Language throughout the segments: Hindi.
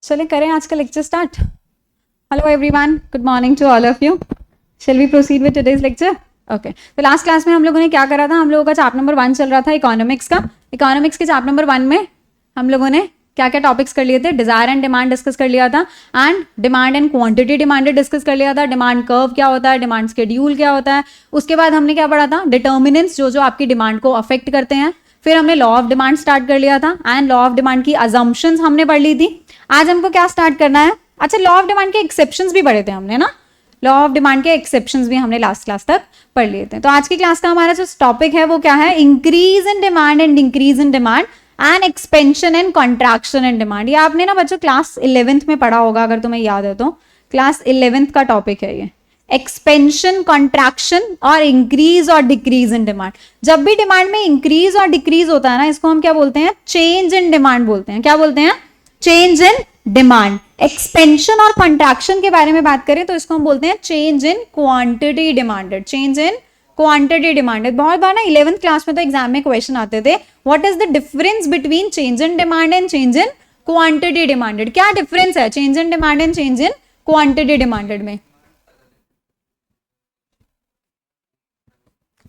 चलिए करें आज का lecture start. Hello everyone, good morning to all of you. Shall we proceed with today's lecture? Okay, तो लास्ट क्लास में हम लोगों ने क्या करा था? हम लोगों का चैप्टर नंबर 1 चल रहा था इकोनॉमिक्स का। इकोनॉमिक्स के चैप्टर नंबर 1 में हम लोगों ने क्या क्या टॉपिक्स कर लिए थे? डिजायर एंड डिमांड डिस्कस कर लिया था, and demand and quantity demanded discuss कर लिया था। डिमांड कर्व क्या होता है, डिमांड शेड्यूल क्या होता है। उसके बाद हमने क्या पढ़ा था? डिटर्मिनेंट्स जो जो आपकी डिमांड को अफेक्ट करते हैं। फिर हमने लॉ ऑफ डिमांड स्टार्ट कर लिया था, एंड लॉ ऑफ डिमांड की अजम्पशंस हमने पढ़ ली थी। आज हमको क्या स्टार्ट करना है? अच्छा, लॉ ऑफ डिमांड के एक्सेप्शंस भी पढ़े थे हमने ना। लॉ ऑफ डिमांड के एक्सेप्शंस भी हमने लास्ट क्लास तक पढ़ लिए थे। तो आज की क्लास का हमारा जो टॉपिक है वो क्या है? Increase in demand and increase in demand and expansion and contraction in demand. ये आपने ना बच्चों क्लास 11th में पढ़ा होगा, अगर तुम्हें याद है तो। क्लास 11th का टॉपिक है ये, एक्सपेंशन, कॉन्ट्रैक्शन और इंक्रीज और डिक्रीज इन डिमांड। जब भी डिमांड में इंक्रीज और डिक्रीज होता है ना, इसको हम क्या बोलते हैं? चेंज इन डिमांड बोलते हैं। क्या बोलते हैं? Change in demand. एक्सपेंशन और कॉन्ट्रैक्शन के बारे में बात करें तो इसको हम बोलते हैं change in quantity demanded. Change in quantity demanded. बहुत बार ना 11th क्लास में तो एग्जाम में क्वेश्चन आते थे, what is the difference between change in demand and change in quantity demanded? क्या डिफरेंस है change in demand and change in quantity demanded में?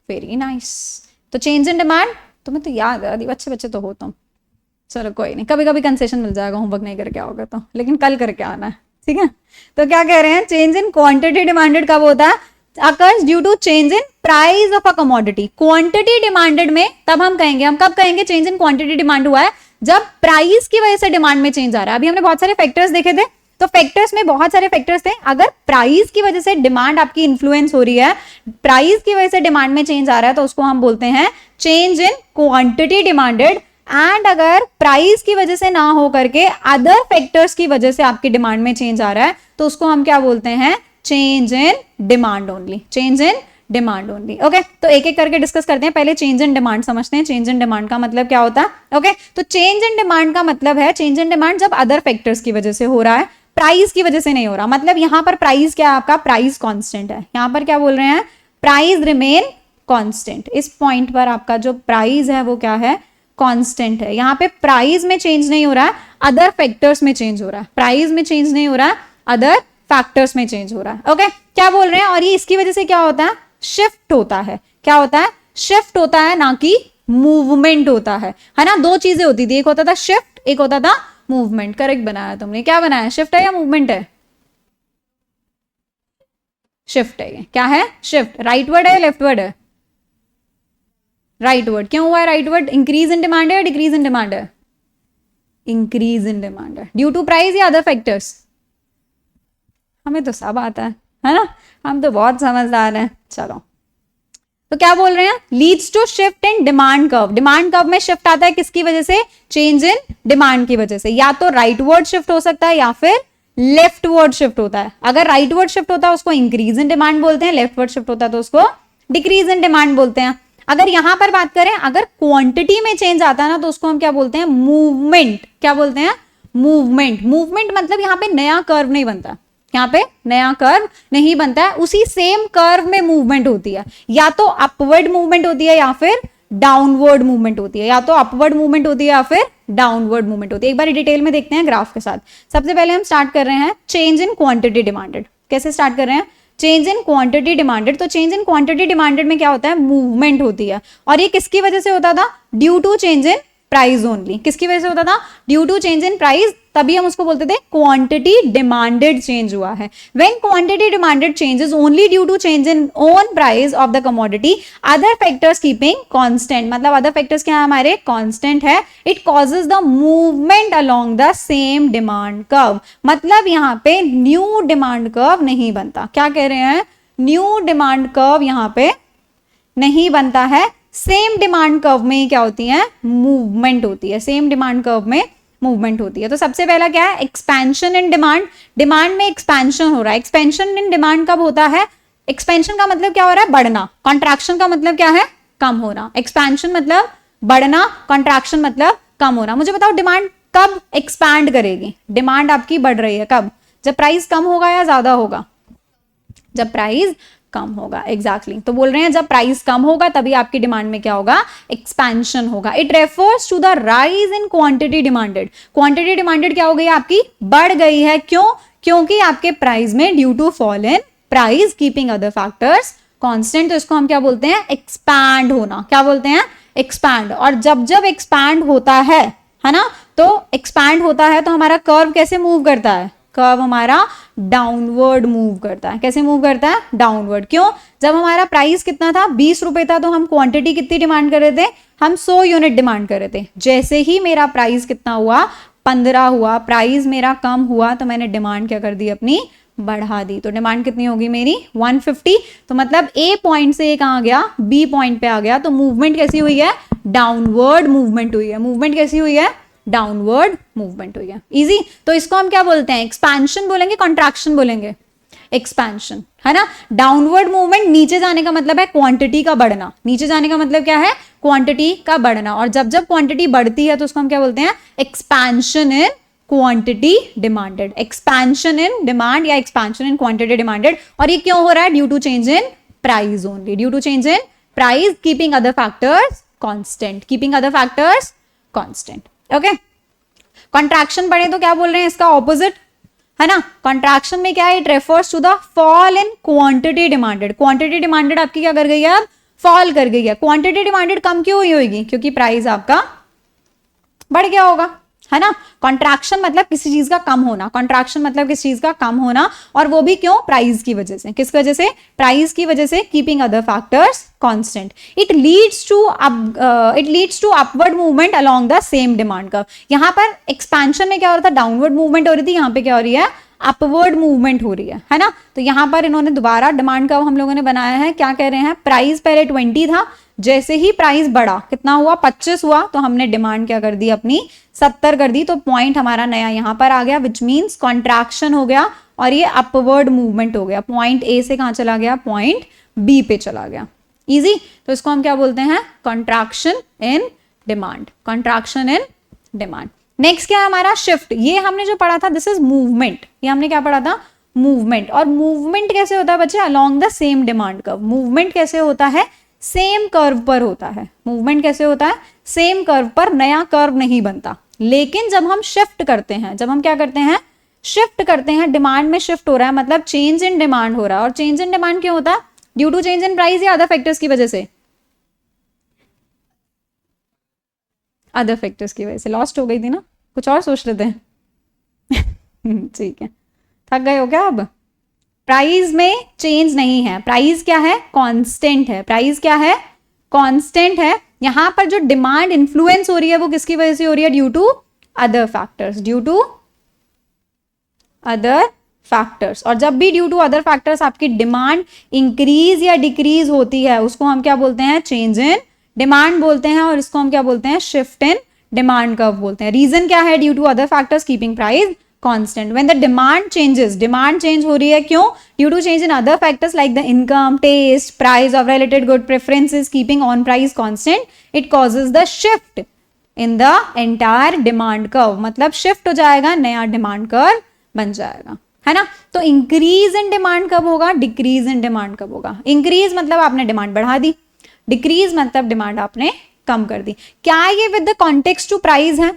Very nice. तो चेंज इन डिमांड तुम्हें तो याद है, बच्चे बच्चे तो हो तुम। चलो कोई नहीं, कभी कभी कंसेशन मिल जाएगा होमवर्क नहीं करके आओगे तो, लेकिन कल करके आना है, ठीक है? तो क्या कह रहे हैं? चेंज इन क्वांटिटी डिमांडेड कब होता है? Occurs due to change in price of a commodity. Quantity demanded में तब हम कहेंगे, हम कब कहेंगे चेंज इन क्वांटिटी डिमांड हुआ है? जब प्राइस की वजह से डिमांड में चेंज आ रहा है। अभी हमने बहुत सारे फैक्टर्स देखे थे, तो फैक्टर्स में बहुत सारे फैक्टर्स थे। अगर प्राइस की वजह से डिमांड आपकी इन्फ्लुएंस हो रही है, प्राइस की वजह से डिमांड में चेंज आ रहा है, तो उसको हम बोलते हैं change in quantity demanded. And अगर प्राइस की वजह से ना हो करके अदर फैक्टर्स की वजह से आपकी डिमांड में चेंज आ रहा है, तो उसको हम क्या बोलते हैं? Change in demand only. Change in demand only. Okay, तो एक एक करके डिस्कस करते हैं। पहले चेंज इन डिमांड समझते हैं। चेंज इन डिमांड का मतलब क्या होता है? ओके, तो चेंज इन डिमांड का मतलब है, चेंज इन डिमांड जब अदर फैक्टर्स की वजह से हो रहा है, प्राइस की वजह से नहीं हो रहा। मतलब यहां पर प्राइस क्या है आपका? प्राइस कांस्टेंट है। यहां पर क्या बोल रहे हैं? Price remain constant. इस पॉइंट पर आपका जो प्राइस है वो क्या है? कांस्टेंट है। यहाँ पे प्राइस में चेंज नहीं हो रहा है, अदर फैक्टर्स में चेंज हो रहा है। प्राइस में चेंज नहीं हो रहा है, अदर फैक्टर्स में चेंज हो रहा है। ओके, क्या बोल रहे हैं? और ये इसकी वजह से क्या होता है? शिफ्ट होता है। क्या होता है? शिफ्ट होता है, ना कि मूवमेंट होता है ना? दो चीजें होती थी, एक होता था शिफ्ट, एक होता था मूवमेंट। करेक्ट बनाया तुमने। क्या बनाया? शिफ्ट है या मूवमेंट है? शिफ्ट है। क्या है? शिफ्ट। राइट वर्ड है या लेफ्ट वर्ड है? Right word. क्यों हुआ है right word? Increase in demand है या डिक्रीज इन डिमांड है? इंक्रीज इन डिमांड है। ड्यू टू प्राइस या अदर फैक्टर्स? हमें तो सब आता है ना? हम तो बहुत समझदार हैं। चलो, तो क्या बोल रहे हैं? Leads to shift in demand curve. Demand curve में शिफ्ट आता है किसकी वजह से? चेंज इन डिमांड की वजह से। या तो राइट वर्ड शिफ्ट हो सकता है या फिर लेफ्ट वर्ड शिफ्ट होता है। अगर राइट वर्ड शिफ्ट होता है उसको इंक्रीज इन डिमांड बोलते हैं, लेफ्ट वर्ड शिफ्ट होता है तो उसको डिक्रीज इन डिमांड बोलते हैं। अगर यहां पर बात करें, अगर क्वांटिटी में चेंज आता है ना, तो उसको हम क्या बोलते हैं? मूवमेंट। क्या बोलते हैं? मूवमेंट। मूवमेंट मतलब यहां पे नया कर्व नहीं बनता, यहाँ पे नया कर्व नहीं बनता है, उसी सेम कर्व में मूवमेंट होती है। या तो अपवर्ड मूवमेंट होती है या फिर डाउनवर्ड मूवमेंट होती है। या तो अपवर्ड मूवमेंट होती है या फिर डाउनवर्ड मूवमेंट होती है। एक बार डिटेल में देखते हैं ग्राफ के साथ। सबसे पहले हम स्टार्ट कर रहे हैं चेंज इन क्वांटिटी डिमांडेड। कैसे स्टार्ट कर रहे हैं? Change in quantity demanded. तो चेंज इन क्वांटिटी डिमांडेड में क्या होता है? मूवमेंट होती है। और ये किसकी वजह से होता था? Due to change in price only. किसकी वजह से होता था? Due to change in price. तभी हम उसको बोलते थे क्वांटिटी डिमांडेड चेंज हुआ है। When quantity demanded changes only due to change in own price of the commodity, other factors keeping constant. मतलब अदर फैक्टर्स क्या है हमारे? कांस्टेंट है। It causes the movement along the same demand curve. मतलब यहाँ पे न्यू डिमांड कर्व नहीं बनता। क्या कह रहे हैं? न्यू डिमांड कर्व यहाँ पे नहीं बनता है। सेम डिमांड कर्व में ही क्या होती है? मूवमेंट होती है। सेम डिमांड कर्व में मूवमेंट होती है। तो सबसे पहला क्या है? Expansion in demand. डिमांड में एक्सपेंशन हो रहा है। एक्सपेंशन इन डिमांड कब होता है? एक्सपेंशन का मतलब क्या हो रहा है? बढ़ना। कॉन्ट्रैक्शन का मतलब क्या है? कम होना। एक्सपेंशन मतलब बढ़ना, कॉन्ट्रैक्शन मतलब कम होना। मुझे बताओ डिमांड कब एक्सपैंड करेगी? डिमांड आपकी बढ़ रही है कब? जब प्राइस कम होगा या ज्यादा होगा? जब प्राइस कम होगा। एग्जैक्टली तो बोल रहे हैं जब प्राइस कम होगा तभी आपकी डिमांड में क्या होगा, एक्सपेंशन होगा। It refers to the rise in quantity demanded. Quantity demanded क्या हो गई आपकी, बढ़ गई है। क्यों, क्योंकि आपके प्राइस में due to fall in price keeping other factors constant, तो इसको हम क्या बोलते हैं, एक्सपैंड होना। क्या बोलते हैं, एक्सपैंड। और जब जब एक्सपैंड होता है ना, तो एक्सपैंड होता है तो हमारा कर्व कैसे मूव करता है, कर्व हमारा डाउनवर्ड मूव करता है। कैसे मूव करता है, डाउनवर्ड। क्यों, जब हमारा प्राइस कितना था, 20 रुपए था, तो हम क्वांटिटी कितनी डिमांड कर रहे थे, हम 100 यूनिट डिमांड कर रहे थे। जैसे ही मेरा प्राइस कितना हुआ, 15 हुआ, प्राइस मेरा कम हुआ, तो मैंने डिमांड क्या कर दी, अपनी बढ़ा दी। तो डिमांड कितनी होगी मेरी, 150। तो मतलब ए पॉइंट से कहां गया, बी पॉइंट पे आ गया। तो मूवमेंट कैसी हुई है, डाउनवर्ड मूवमेंट हुई है। मूवमेंट कैसी हुई है, डाउनवर्ड मूवमेंट हुई है। इजी। तो इसको हम क्या बोलते हैं, एक्सपेंशन बोलेंगे, कॉन्ट्रैक्शन बोलेंगे, एक्सपेंशन, है ना। डाउनवर्ड मूवमेंट, नीचे जाने का मतलब है क्वांटिटी का बढ़ना। नीचे जाने का मतलब क्या है, क्वांटिटी का बढ़ना। और जब जब क्वांटिटी बढ़ती है तो उसको हम क्या बोलते हैं, expansion in quantity demanded. Expansion in demand या एक्सपेंशन इन क्वांटिटी डिमांडेड। और ये क्यों हो रहा है, due to change in price only, due to change in price keeping other factors constant, keeping other factors constant. Okay. Contraction बढ़े तो क्या बोल रहे हैं, इसका ऑपोजिट, है ना। कॉन्ट्रैक्शन में क्या है, it refers to the fall in quantity demanded. Quantity demanded आपकी क्या कर गई है, अब फॉल कर गई है। क्वांटिटी डिमांडेड कम क्यों हुई होगी, क्योंकि प्राइस आपका बढ़ गया होगा, है ना। कॉन्ट्रैक्शन मतलब किसी चीज का कम होना, कॉन्ट्रैक्शन मतलब किसी चीज का कम होना, और वो भी क्यों, प्राइस की वजह से। किस वजह से, प्राइस की वजह से, keeping other factors constant. It leads to upward movement along the same demand curve. यहां पर एक्सपेंशन में क्या हो रहा था, डाउनवर्ड मूवमेंट हो रही थी, यहां पे क्या हो रही है, अपवर्ड मूवमेंट हो रही है ना। तो यहां पर इन्होंने दोबारा डिमांड कर्व हम लोगों ने बनाया है। क्या कह रहे हैं, प्राइस पहले 20 था, जैसे ही प्राइस बढ़ा, कितना हुआ, 25 हुआ, तो हमने डिमांड क्या कर दी, अपनी 70 कर दी। तो पॉइंट हमारा नया यहां पर आ गया, विच मीन्स कॉन्ट्रैक्शन हो गया और ये अपवर्ड मूवमेंट हो गया। पॉइंट ए से कहां चला गया, पॉइंट बी पे चला गया। इजी। तो इसको हम क्या बोलते हैं, contraction in demand, contraction in demand. Next क्या है हमारा, शिफ्ट। ये हमने जो पढ़ा था, दिस इज मूवमेंट। ये हमने क्या पढ़ा था, मूवमेंट। और मूवमेंट कैसे होता है बच्चे, along the same demand curve. Movement कैसे होता है, सेम कर्व पर होता है। मूवमेंट कैसे होता है, सेम कर्व पर, नया कर्व नहीं बनता। लेकिन जब हम शिफ्ट करते हैं, जब हम क्या करते हैं, शिफ्ट करते हैं, डिमांड में शिफ्ट हो रहा है, मतलब चेंज इन डिमांड हो रहा है। और चेंज इन डिमांड क्यों होता है, due to change in price या अदर फैक्टर्स की वजह से, अदर फैक्टर्स की वजह से। लॉस्ट हो गई थी ना, कुछ और सोच रहे थे। ठीक है, थक गए हो क्या अब। प्राइस में चेंज नहीं है, प्राइस क्या है, कांस्टेंट है। प्राइस क्या है, कांस्टेंट है। यहां पर जो डिमांड इन्फ्लुएंस हो रही है वो किसकी वजह से हो रही है, due to other factors, due to other factors. और जब भी ड्यू टू अदर फैक्टर्स आपकी डिमांड इंक्रीज या डिक्रीज होती है, उसको हम क्या बोलते हैं, चेंज इन डिमांड बोलते हैं। और इसको हम क्या बोलते हैं, शिफ्ट इन डिमांड कर्व बोलते हैं। रीजन क्या है, due to other factors keeping price constant. When the demand changes, demand change हो रही है, क्यों, due to change in other factors like the income, taste, price of related good, preferences keeping on price constant, it causes the shift in the entire demand curve. मतलब शिफ्ट हो जाएगा, नया डिमांड कर्व बन जाएगा, है ना। तो इंक्रीज इन डिमांड कब होगा, डिक्रीज इन डिमांड कब होगा। इंक्रीज मतलब आपने डिमांड बढ़ा दी, डिक्रीज मतलब डिमांड आपने कम कर दी। क्या ये with the context to price है,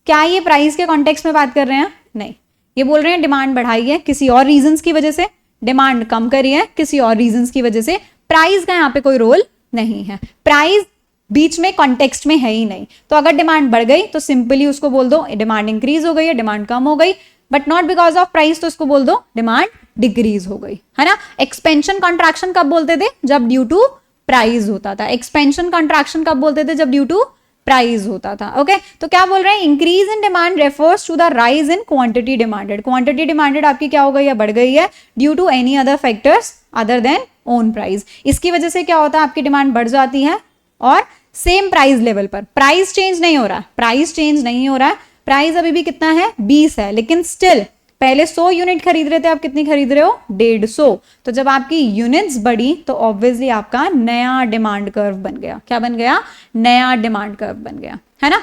क्या ये प्राइस के कॉन्टेक्स्ट में बात कर रहे हैं, नहीं। ये बोल रहे हैं डिमांड बढ़ाई है किसी और रीजंस की वजह से, डिमांड कम करी है किसी और रीजंस की वजह से। प्राइस का यहाँ पे कोई रोल नहीं है, प्राइस बीच में कॉन्टेक्स्ट में है ही नहीं। तो अगर डिमांड बढ़ गई तो सिंपली उसको बोल दो डिमांड इंक्रीज हो गई है, डिमांड कम हो गई, but not because of price, तो उसको बोल दो डिमांड डिक्रीज हो गई, है ना। एक्सपेंशन कॉन्ट्रैक्शन कब बोलते थे, जब ड्यू टू प्राइस होता था। एक्सपेंशन कॉन्ट्रैक्शन कब बोलते थे, जब ड्यू टू प्राइस होता था। ओके तो क्या बोल रहे हैं, increase in demand refers to the rise in quantity demanded. Quantity demanded आपकी क्या हो गई है, बढ़ गई है, due to any other factors other than own price. इसकी वजह से क्या होता है, आपकी डिमांड बढ़ जाती है और सेम प्राइस लेवल पर, प्राइस चेंज नहीं हो रहा है, प्राइस चेंज नहीं हो रहा है, प्राइस अभी भी कितना है 20 है, लेकिन स्टिल पहले 100 यूनिट खरीद रहे थे, आप कितनी खरीद रहे हो 150। तो जब आपकी यूनिट्स बढ़ी तो ऑब्वियसली आपका नया डिमांड कर्व बन गया। क्या बन गया, नया डिमांड कर्व बन गया, है ना।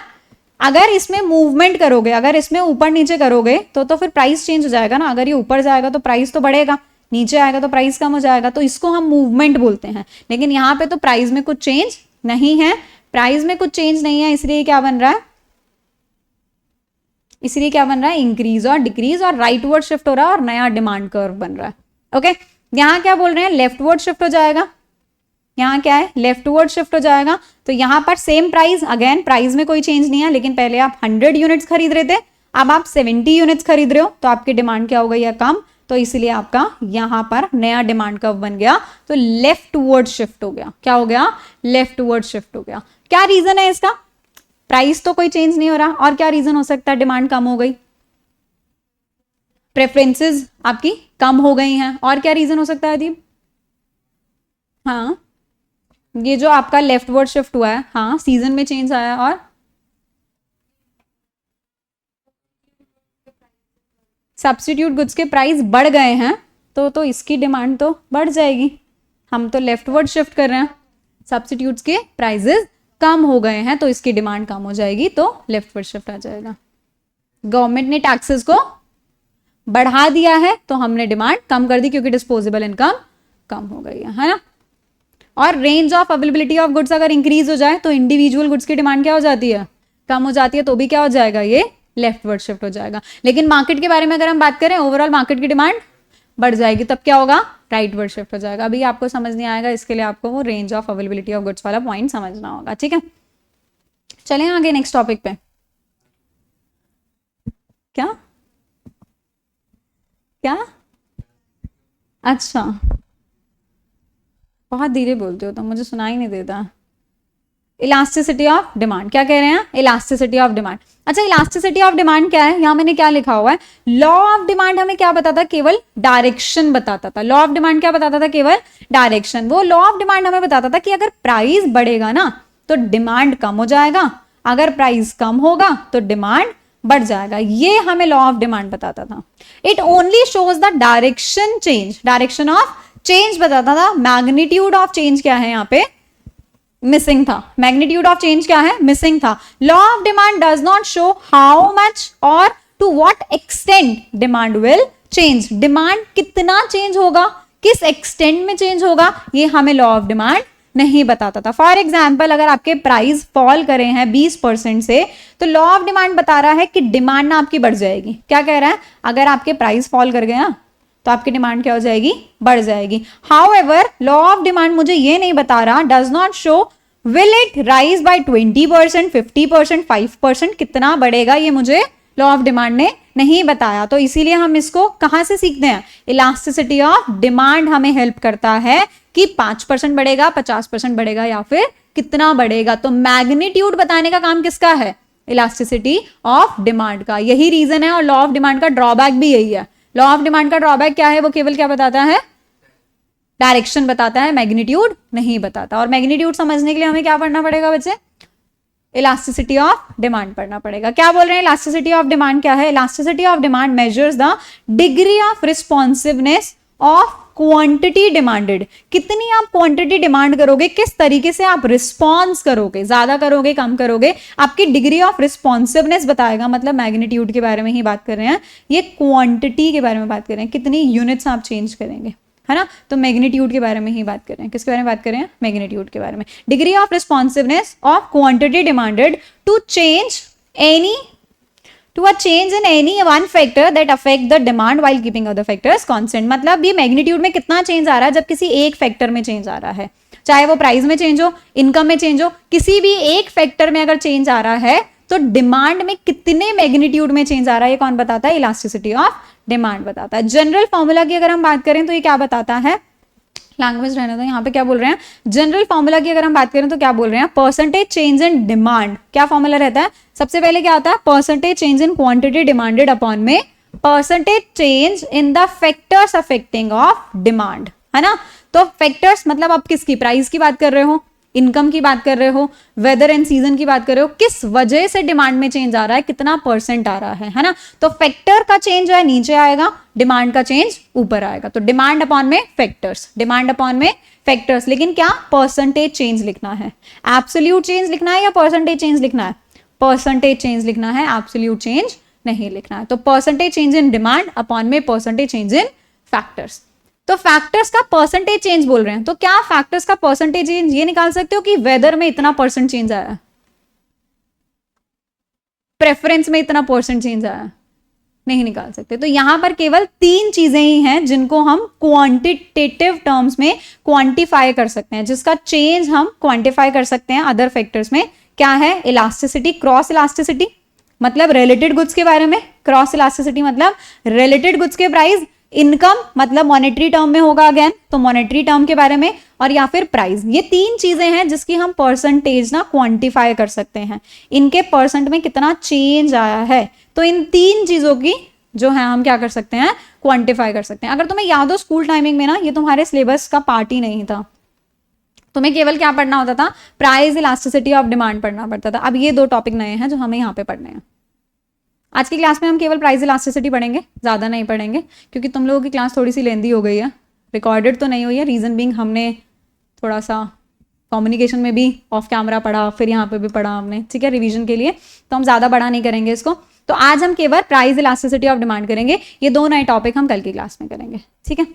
अगर इसमें मूवमेंट करोगे, अगर इसमें ऊपर नीचे करोगे तो फिर प्राइस चेंज हो जाएगा ना। अगर ये ऊपर जाएगा तो प्राइस तो बढ़ेगा, नीचे आएगा तो प्राइस कम हो जाएगा, तो इसको हम मूवमेंट बोलते हैं। लेकिन यहाँ पे तो प्राइस में कुछ चेंज नहीं है, प्राइस में कुछ चेंज नहीं है, इसलिए क्या बन रहा है, इसलिए क्या बन रहा है, इंक्रीज और डिक्रीज और राइटवर्ड शिफ्ट हो रहा है और नया डिमांड कर्व बन रहा है। ओके, यहाँ क्या बोल रहे हैं, लेफ्टवर्ड शिफ्ट हो जाएगा, यहाँ क्या है, लेफ्टवर्ड शिफ्ट हो जाएगा। तो यहाँ पर सेम प्राइस, अगेन प्राइस में कोई चेंज नहीं है, लेकिन पहले आप 100 यूनिट्स खरीद रहे थे, अब आप 70 यूनिट्स खरीद रहे हो, तो आपकी डिमांड क्या हो गई है, कम, तो इसलिए आपका यहाँ पर नया डिमांड कर्व बन गया, तो लेफ्टवर्ड शिफ्ट हो गया। क्या हो गया, लेफ्टवर्ड शिफ्ट हो गया। क्या रीजन है इसका, प्राइस तो कोई चेंज नहीं हो रहा, और क्या रीजन हो सकता है, डिमांड कम हो गई, प्रेफरेंसेस आपकी कम हो गई हैं, और क्या रीजन हो सकता है दीप, हाँ ये जो आपका लेफ्टवर्ड शिफ्ट हुआ है, हाँ सीजन में चेंज आया, और सब्स्टिट्यूट गुड्स के प्राइस बढ़ गए हैं, तो इसकी डिमांड तो बढ़ जाएगी, हम तो लेफ्टवर्ड शिफ्ट कर रहे हैं, सब्स्टिट्यूट्स के प्राइसेस कम हो गए हैं तो इसकी डिमांड कम हो जाएगी, तो लेफ्टवर्ड शिफ्ट आ जाएगा। गवर्नमेंट ने टैक्सेस को बढ़ा दिया है तो हमने डिमांड कम कर दी, क्योंकि डिस्पोजेबल इनकम कम हो गई है ना। और range of availability of goods अगर इंक्रीज हो जाए तो इंडिविजुअल गुड्स की डिमांड क्या हो जाती है, कम हो जाती है, तो भी क्या हो जाएगा, ये लेफ्टवर्ड शिफ्ट हो जाएगा। लेकिन मार्केट के बारे में अगर हम बात करें, ओवरऑल मार्केट की डिमांड बढ़ जाएगी, तब क्या होगा, राइटवर्ड शिफ्ट हो जाएगा। अभी आपको समझ नहीं आएगा, इसके लिए आपको वो range of availability of goods वाला पॉइंट समझना होगा, ठीक है। चलें आगे नेक्स्ट टॉपिक पे। क्या क्या, अच्छा बहुत धीरे बोलते हो तो मुझे सुनाई नहीं देता। इलास्टिसिटी ऑफ डिमांड, क्या कह रहे हैं, इलास्टिसिटी ऑफ डिमांड। अच्छा, इलास्टिसिटी ऑफ डिमांड क्या है, यहाँ मैंने क्या लिखा हुआ है, लॉ ऑफ डिमांड हमें क्या बताता, केवल डायरेक्शन बताता था। लॉ ऑफ डिमांड क्या बताता था, केवल डायरेक्शन। वो लॉ ऑफ डिमांड हमें बताता था कि अगर प्राइस बढ़ेगा ना तो डिमांड कम हो जाएगा, अगर प्राइस कम होगा तो डिमांड बढ़ जाएगा, ये हमें लॉ ऑफ डिमांड बताता था। It only shows the direction change, direction of change बताता था। मैग्नीट्यूड ऑफ चेंज क्या है, यहाँ पे मिसिंग था, मैग्नीट्यूड ऑफ चेंज क्या है, मिसिंग था। Law of demand does not show how much और to what extent demand will change, demand कितना चेंज होगा, किस एक्सटेंट में चेंज होगा, ये हमें लॉ ऑफ डिमांड नहीं बताता था। फॉर एग्जाम्पल, अगर आपके प्राइस फॉल करे हैं 20% से, तो लॉ ऑफ डिमांड बता रहा है कि डिमांड ना आपकी बढ़ जाएगी। क्या कह रहा है, अगर आपके प्राइस फॉल कर गए ना तो आपकी डिमांड क्या हो जाएगी, बढ़ जाएगी। हाउएवर लॉ ऑफ डिमांड मुझे ये नहीं बता रहा, does not show will it rise by 20%, 50%, 5%, कितना बढ़ेगा, ये मुझे लॉ ऑफ डिमांड ने नहीं बताया। तो इसीलिए हम इसको कहां से सीखते हैं, इलास्टिसिटी ऑफ डिमांड हमें हेल्प करता है कि 5% बढ़ेगा, 50% बढ़ेगा, या फिर कितना बढ़ेगा। तो मैग्नीट्यूड बताने का काम किसका है, इलास्टिसिटी ऑफ डिमांड का। यही रीजन है, और लॉ ऑफ डिमांड का ड्रॉबैक भी यही है। लॉ ऑफ डिमांड का ड्रॉबैक क्या है, वो केवल क्या बताता है, डायरेक्शन बताता है, मैग्नीट्यूड नहीं बताता। और मैग्नीट्यूड समझने के लिए हमें क्या पढ़ना पड़ेगा बच्चे, इलास्टिसिटी ऑफ डिमांड पढ़ना पड़ेगा। क्या बोल रहे हैं, इलास्टिसिटी ऑफ डिमांड क्या है, elasticity of demand measures the degree of responsiveness of quantity demanded. कितनी आप क्वांटिटी डिमांड करोगे, किस तरीके से आप रिस्पॉन्स करोगे, ज्यादा करोगे, कम करोगे, आपकी डिग्री ऑफ रिस्पॉन्सिवनेस बताएगा। मतलब मैग्नीट्यूड के बारे में ही बात कर रहे हैं, ये क्वांटिटी के बारे में बात कर रहे हैं, कितनी यूनिट्स आप चेंज करेंगे, है ना। तो मैग्नीट्यूड के बारे में ही बात कर रहे हैं, किसके बारे में बात कर रहे हैं, मैग्नीट्यूड के बारे में। Degree of responsiveness of quantity demanded to change any to a change in any one factor that affect the demand while keeping other factors constant। मतलब ये मैग्नीट्यूड में कितना चेंज आ रहा है, जब किसी एक फैक्टर में चेंज आ रहा है, चाहे वो प्राइस में चेंज हो, इनकम में चेंज हो, किसी भी एक फैक्टर में अगर चेंज आ रहा है तो डिमांड में कितने मैग्नीट्यूड में चेंज आ रहा है, ये कौन बताता है, इलास्टिसिटी ऑफ डिमांड बताता है। जनरल फॉर्मूला की अगर हम बात करें तो ये क्या बताता है, लैंग्वेज रहने दो, यहाँ पे क्या बोल रहे हैं, जनरल फॉर्मूला की अगर हम बात करें तो क्या बोल रहे हैं, परसेंटेज चेंज इन डिमांड। क्या फॉर्मूला रहता है, सबसे पहले क्या आता है, percentage change in quantity demanded upon में percentage change in the factors affecting of demand, है ना। तो फैक्टर्स मतलब आप किसकी, प्राइस की बात कर रहे हो, इनकम की बात कर रहे हो, वेदर एंड सीजन की बात कर रहे हो, किस वजह से डिमांड में चेंज आ रहा है, कितना परसेंट आ रहा है ना। तो फैक्टर का चेंज जो है नीचे आएगा, डिमांड का चेंज ऊपर आएगा। तो डिमांड अपॉन में फैक्टर्स, डिमांड अपॉन में फैक्टर्स, लेकिन क्या परसेंटेज चेंज लिखना है, एब्सोल्यूट चेंज लिखना है या परसेंटेज चेंज लिखना है, परसेंटेज चेंज लिखना है, एब्सोल्यूट चेंज नहीं लिखना है। तो percentage change in demand upon में परसेंटेज चेंज इन फैक्टर्स। तो फैक्टर्स का परसेंटेज चेंज बोल रहे हैं, तो क्या फैक्टर्स का परसेंटेज चेंज ये निकाल सकते हो कि वेदर में इतना परसेंट चेंज आया, प्रेफरेंस में इतना परसेंट चेंज आया, नहीं निकाल सकते। तो यहां पर केवल 3 चीजें ही हैं जिनको हम क्वांटिटेटिव टर्म्स में क्वांटिफाई कर सकते हैं, जिसका चेंज हम क्वांटिफाई कर सकते हैं अदर फैक्टर्स में। क्या है? इलास्टिसिटी, क्रॉस इलास्टिसिटी मतलब रिलेटेड गुड्स के बारे में, क्रॉस इलास्टिसिटी मतलब रिलेटेड गुड्स के प्राइस, इनकम मतलब मॉनेटरी टर्म में होगा अगेन, तो मॉनेटरी टर्म के बारे में, और या फिर प्राइस। ये 3 चीजें हैं जिसकी हम परसेंटेज ना क्वांटिफाई कर सकते हैं, इनके परसेंट में कितना चेंज आया है। तो इन 3 चीजों की जो है हम क्या कर सकते हैं, क्वांटिफाई कर सकते हैं। अगर तुम्हें याद हो स्कूल टाइमिंग में ना ये तुम्हारे सिलेबस का पार्ट ही नहीं था, तुम्हें केवल क्या पढ़ना होता था, प्राइस, इलास्टिसिटी ऑफ डिमांड पढ़ना पड़ता था। अब ये 2 टॉपिक नए हैं जो हमें यहाँ पे पढ़ने हैं। आज की क्लास में हम केवल प्राइस इलास्टिसिटी पढ़ेंगे, ज़्यादा नहीं पढ़ेंगे, क्योंकि तुम लोगों की क्लास थोड़ी सी लेंदी हो गई है, रिकॉर्डेड तो नहीं हुई है। रीज़न बीइंग हमने थोड़ा सा कम्युनिकेशन में भी ऑफ कैमरा पढ़ा, फिर यहाँ पे भी पढ़ा हमने, ठीक है, रिवीजन के लिए, तो हम ज़्यादा बड़ा नहीं करेंगे इसको। तो आज हम केवल प्राइस इलास्टिसिटी ऑफ डिमांड करेंगे। ये 2 नए टॉपिक हम कल की क्लास में करेंगे, ठीक है।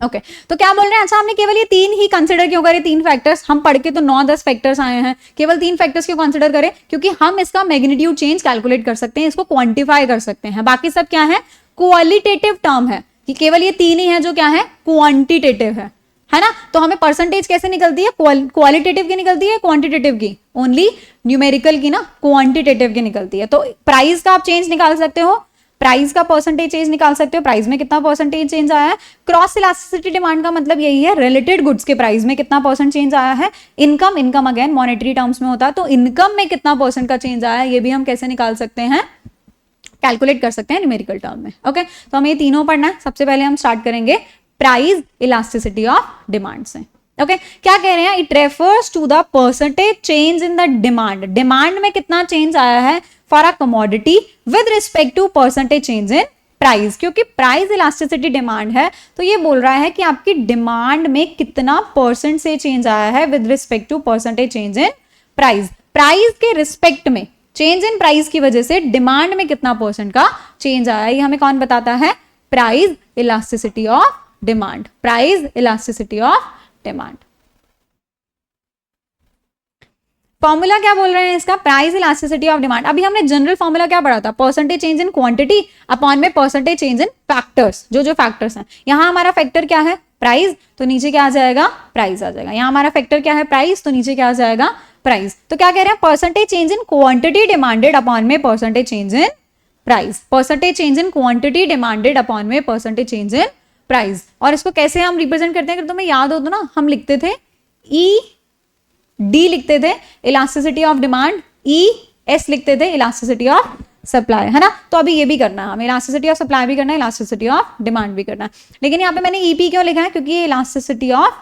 ओके तो क्या बोल रहे हैं, अच्छा हमने केवल ये 3 ही कंसिडर क्यों करे, 3 फैक्टर्स, हम पढ़ के तो 9-10 फैक्टर्स आए हैं, केवल 3 फैक्टर्स क्यों कंसिडर करें, क्योंकि हम इसका मैग्नीट्यूड चेंज कैलकुलेट कर सकते हैं, इसको क्वांटिफाई कर सकते हैं। बाकी सब क्या है, क्वालिटेटिव टर्म है, कि केवल ये 3 ही है जो क्या है, क्वांटिटेटिव है ना। तो हमें परसेंटेज कैसे निकलती है, क्वालिटेटिव की निकलती है, क्वांटिटेटिव की, ओनली न्यूमेरिकल की ना, क्वांटिटेटिव की निकलती है। तो प्राइस का आप चेंज निकाल सकते हो, प्राइस का परसेंटेज चेंज निकाल सकते हो, प्राइस में कितना परसेंटेज चेंज आया है। क्रॉस इलास्टिसिटी डिमांड का मतलब यही है, रिलेटेड गुड्स के प्राइस में कितना परसेंट चेंज आया है। इनकम अगेन मॉनेटरी टर्म्स में होता है, तो इनकम में कितना परसेंट का चेंज आया है, ये भी हम कैसे निकाल सकते हैं, कैलकुलेट कर सकते हैं न्यूमेरिकल टर्म में। ओके तो हमें ये तीनों पढ़ना है। सबसे पहले हम स्टार्ट करेंगे प्राइस इलास्टिसिटी ऑफ डिमांड से। ओके क्या कह रहे हैं, it refers to the percentage change in the demand, demand में कितना चेंज आया है for a commodity with respect to percentage change in price. क्योंकि प्राइस इलास्टिसिटी डिमांड है, तो ये बोल रहा है कि आपकी डिमांड में कितना परसेंट से चेंज आया है with respect to percentage change in price. Price के रिस्पेक्ट में चेंज इन प्राइस की वजह से डिमांड में कितना परसेंट का चेंज आया है, ये हमें कौन बताता है, price elasticity of demand, price elasticity of demand. Formula क्या बोल रहे हैं इसका, प्राइस इलास्टिसिटी ऑफ डिमांड। अभी हमने जनरल फॉर्मूला क्या पढ़ा था, percentage change in quantity upon में परसेंटेज चेंज इन फैक्टर्स, जो फैक्टर्स हैं। यहां हमारा फैक्टर क्या है, प्राइस, तो नीचे क्या आ जाएगा, प्राइस आ जाएगा। यहां हमारा फैक्टर क्या है, प्राइस, तो नीचे क्या आ जाएगा, प्राइस। तो क्या कह रहे हैं, percentage change in quantity demanded upon में percentage change in price, percentage change in quantity demanded upon में परसेंटेज चेंज इन प्राइस। और इसको कैसे हम रिप्रेजेंट करते हैं, अगर तुम्हें याद हो तो ना, हम लिखते थे डी लिखते थे इलास्टिसिटी ऑफ डिमांड, एस लिखते थे इलास्टिसिटी ऑफ सप्लाई, है ना। तो अभी ये भी करना है हमें, इलास्टिसिटी ऑफ सप्लाई भी करना है, इलास्टिसिटी ऑफ डिमांड भी करना है। लेकिन यहाँ पे मैंने ईपी क्यों लिखा है, क्योंकि ये इलास्टिसिटी ऑफ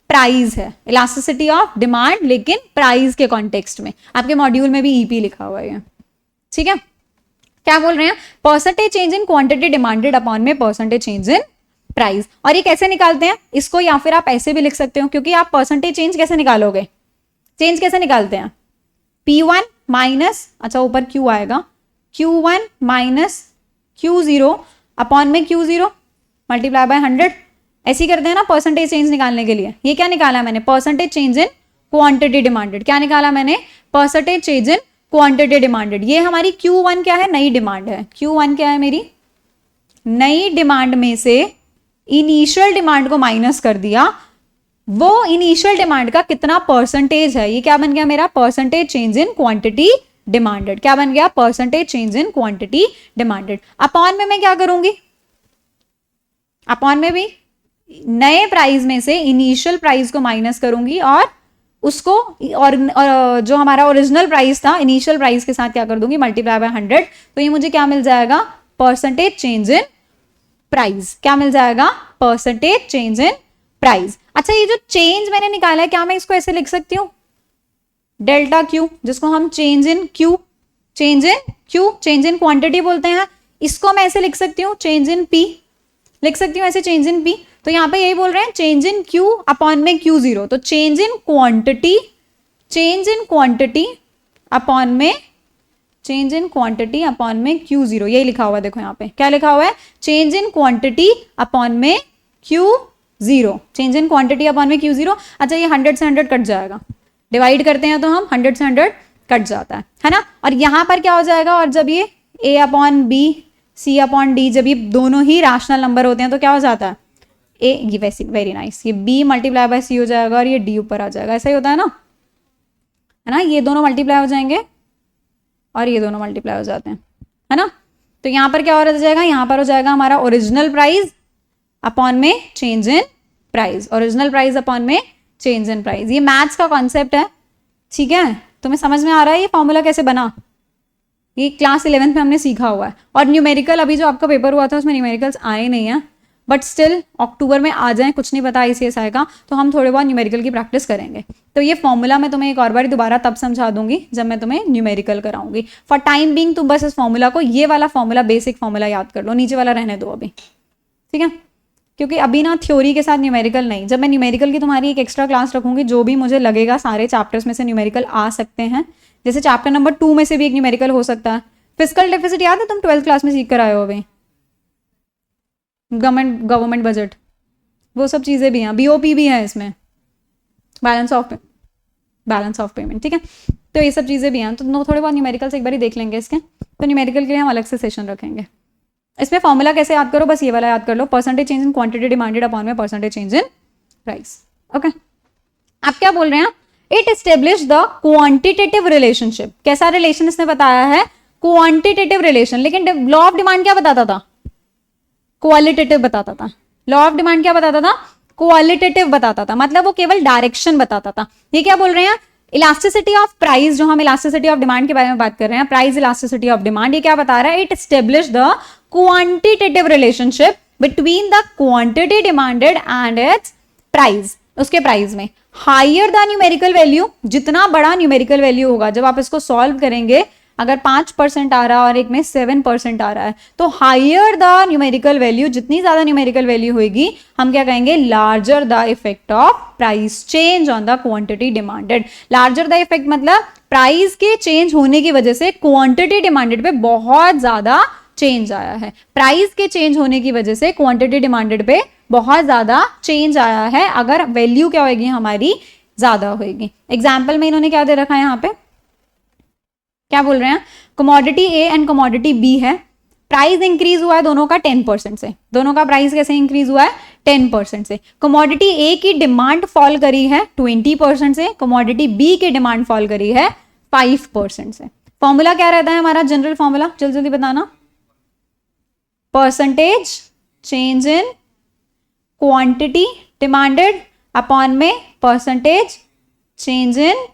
प्राइस है, इलास्टिसिटी ऑफ डिमांड लेकिन प्राइस के कॉन्टेक्स्ट में। आपके मॉड्यूल में भी ईपी लिखा हुआ है, ठीक है। क्या बोल रहे हैं, percentage change in quantity demanded upon में परसेंटेज चेंज इन प्राइस। और ये कैसे निकालते हैं इसको, या फिर आप ऐसे भी लिख सकते हो, क्योंकि आप परसेंटेज चेंज कैसे निकालोगे, चेंज कैसे निकालते हैं, P1 माइनस, अच्छा ऊपर Q आएगा, Q1 माइनस Q0 अपॉन में Q0 मल्टीप्लाई बाय 100, ऐसे ही करते हैं ना परसेंटेज चेंज निकालने के लिए। ये क्या निकाला मैंने, percentage change in quantity demanded. क्या निकाला मैंने, percentage change in quantity demanded. ये हमारी Q1 क्या है, नई डिमांड है। Q1 क्या है, मेरी नई डिमांड में से इनिशियल डिमांड को माइनस कर दिया, वो इनिशियल डिमांड का कितना परसेंटेज है, ये क्या बन गया मेरा, percentage change in quantity demanded. क्या बन गया, percentage change in quantity demanded. Upon में मैं क्या करूंगी, अपॉन में भी नए प्राइस में से इनिशियल प्राइस को माइनस करूंगी, और उसको और जो हमारा ओरिजिनल प्राइस था इनिशियल प्राइस के साथ क्या कर दूंगी, मल्टीप्लाई बाय 100। तो ये मुझे क्या मिल जाएगा, परसेंटेज चेंज इन प्राइस। क्या मिल जाएगा, परसेंटेज चेंज इन प्राइस। अच्छा ये जो चेंज मैंने निकाला है, क्या मैं इसको ऐसे लिख सकती हूँ, डेल्टा क्यू, जिसको हम change in Q, change in quantity बोलते हैं, इसको मैं ऐसे लिख सकती हूँ, चेंज इन पी लिख सकती हूँ ऐसे, चेंज इन पी। तो यहाँ पे यही बोल रहे हैं, चेंज इन क्यू अपॉन में Q0, तो चेंज इन क्वांटिटी अपॉन में चेंज इन क्वांटिटी अपॉन में Q0, यही लिखा हुआ है, देखो यहाँ पे क्या लिखा हुआ है, चेंज इन क्वांटिटी अपॉन में Q0, change in quantity upon में Q0। अच्छा ये 100 से 100 कट जाएगा, डिवाइड करते हैं तो हम 100 से 100 कट जाता है ना। और यहाँ पर क्या हो जाएगा, और जब ये A upon B C upon D, जब ये दोनों ही रैशनल नंबर होते हैं तो क्या हो जाता है, ए, ये वैसे वेरी नाइस, ये B मल्टीप्लाई बाय C हो जाएगा और ये D ऊपर आ जाएगा, ऐसा ही होता है ना, ये दोनों मल्टीप्लाई हो जाएंगे और ये दोनों मल्टीप्लाई हो जाते हैं, है ना। तो यहाँ पर क्या हो जाएगा, यहाँ पर हो जाएगा हमारा ओरिजिनल प्राइस अपॉन में change in price, original price upon में चेंज इन प्राइस। ये मैथ्स का कॉन्सेप्ट है, ठीक है, तुम्हें समझ में आ रहा है ये फॉर्मूला कैसे बना, ये क्लास 11th में हमने सीखा हुआ है। और न्यूमेरिकल, अभी जो आपका पेपर हुआ था उसमें न्यूमेरिकल्स आए नहीं है, बट स्टिल अक्टूबर में आ जाए, कुछ नहीं पता ICSI का, तो हम थोड़े बहुत न्यूमेरिकल की प्रैक्टिस करेंगे। तो ये फॉर्मूला मैं तुम्हें एक और बार दोबारा तब समझा दूंगी जब मैं तुम्हें न्यूमेरिकल कराऊंगी। फॉर टाइम बीइंग तुम बस इस फॉर्मूला को, ये वाला फॉर्मूला, बेसिक फॉर्मूला याद कर लो, नीचे वाला रहने दो अभी, ठीक है, क्योंकि अभी ना थ्योरी के साथ न्यूमेरिकल नहीं। जब मैं न्यूमेरिकल की तुम्हारी एक एक्स्ट्रा क्लास रखूंगी, जो भी मुझे लगेगा सारे चैप्टर्स में से न्यूमेरिकल आ सकते हैं, जैसे चैप्टर नंबर 2 में से भी एक न्यूमेरिकल हो सकता है। फिस्कल डेफिसिट याद है, तुम 12th क्लास में सीख कर आए हो अभी, गवर्नमेंट बजट, वो सब चीजें भी हैं, BOP भी है इसमें, बैलेंस ऑफ पेमेंट, ठीक है, तो ये सब चीजें भी हैं। तो थोड़े बहुत न्यूमेरिकल्स एक बार ही देख लेंगे इसके, तो न्यूमेरिकल के लिए हम अलग से सेशन रखेंगे। इसमें फॉर्मूला कैसे याद करो, बस ये वाला याद कर लो, percentage change in quantity demanded upon में percentage change in price. Okay, आप क्या बोल रहे हैं, it establish the quantitative relationship. कैसा रिलेशन इसने बताया है, क्वांटिटेटिव रिलेशन। लेकिन लॉ ऑफ डिमांड क्या बताता था, क्वालिटेटिव बताता था। लॉ ऑफ डिमांड क्या बताता था, क्वालिटेटिव बताता था, मतलब वो केवल डायरेक्शन बताता था। ये क्या बोल रहे हैं, इलास्टिसिटी ऑफ प्राइस, जो हम इलास्टिसिटी ऑफ डिमांड के बारे में बात कर रहे हैं, प्राइस इलास्टिसिटी ऑफ डिमांड, ये क्या बता रहा है, it establish the quantitative relationship between the quantity demanded and it's price, उसके प्राइस में। हायर द न्यूमेरिकल वैल्यू, जितना बड़ा न्यूमेरिकल वैल्यू होगा, जब आप इसको सॉल्व करेंगे, अगर 5% आ रहा है और एक में 7% आ रहा है, तो हायर द न्यूमेरिकल वैल्यू, जितनी ज्यादा न्यूमेरिकल वैल्यू होगी, हम क्या कहेंगे, larger the effect of price change on the quantity demanded. Larger the effect मतलब प्राइस के चेंज होने की वजह से क्वांटिटी डिमांडेड पे बहुत ज्यादा चेंज आया है। प्राइस के चेंज होने की वजह से क्वांटिटी डिमांडेड पे बहुत ज्यादा चेंज आया है, अगर वैल्यू क्या होगी हमारी, ज्यादा होगी। एग्जाम्पल में इन्होंने क्या दे रखा है, यहाँ पे क्या बोल रहे हैं, commodity A and commodity B है, प्राइस इंक्रीज हुआ है दोनों का 10% से। दोनों का प्राइस कैसे इंक्रीज हुआ है, 10% से। कमोडिटी A की डिमांड फॉल करी है 20% से, कमोडिटी B की डिमांड फॉल करी है 5% से। फॉर्मूला क्या रहता है हमारा, जनरल फॉर्मूला, जल्दी जल्दी बताना, percentage change in quantity demanded upon में परसेंटेज चेंज इन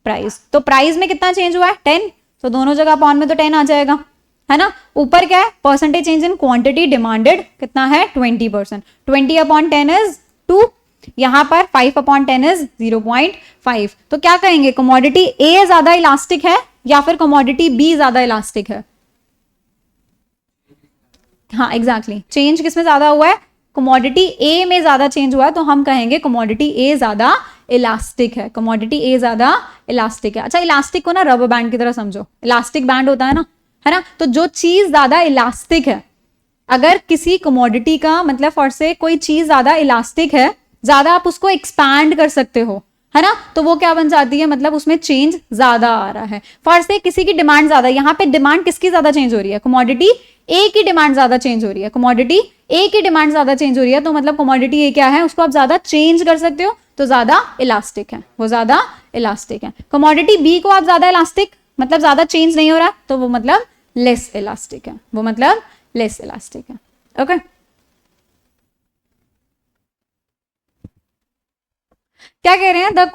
प्राइस। तो प्राइस में कितना चेंज हुआ है, 10, तो दोनों जगह अपॉन में तो 10 आ जाएगा, है ना। ऊपर क्या है, percentage change in quantity demanded कितना है, 20%, 20 अपॉन 10 इज 2, यहां पर 5 अपॉन 10 इज 0.5। तो क्या कहेंगे, कमोडिटी A ज्यादा इलास्टिक है या फिर कमोडिटी B ज्यादा इलास्टिक है। हाँ एग्जैक्टली, चेंज किसमें ज्यादा हुआ है, कमोडिटी A में ज्यादा चेंज हुआ है, तो हम कहेंगे कमोडिटी A ज्यादा इलास्टिक है, कमोडिटी A ज्यादा इलास्टिक है। अच्छा, इलास्टिक को ना रबर बैंड की तरह समझो, इलास्टिक बैंड होता है ना, तो जो चीज ज्यादा इलास्टिक है, अगर किसी कमोडिटी का मतलब फॉर से कोई चीज ज्यादा इलास्टिक है, ज्यादा आप उसको एक्सपैंड कर सकते हो, है ना, तो वो क्या बन जाती है, मतलब उसमें चेंज ज्यादा आ रहा है। फॉर से किसी की डिमांड ज्यादा, यहाँ पे डिमांड किसकी ज्यादा चेंज हो रही है, कमोडिटी A की डिमांड ज्यादा चेंज हो रही है, कमोडिटी A की डिमांड ज्यादा चेंज हो रही है, तो मतलब कमोडिटी A क्या है, उसको आप ज्यादा चेंज कर सकते हो, तो ज्यादा इलास्टिक है, वो ज्यादा इलास्टिक है। कमोडिटी B को आप ज्यादा इलास्टिक मतलब ज्यादा चेंज नहीं हो रहा, तो वो मतलब लेस इलास्टिक है, वो मतलब लेस इलास्टिक है। ओके, क्या कह रहे हैं, the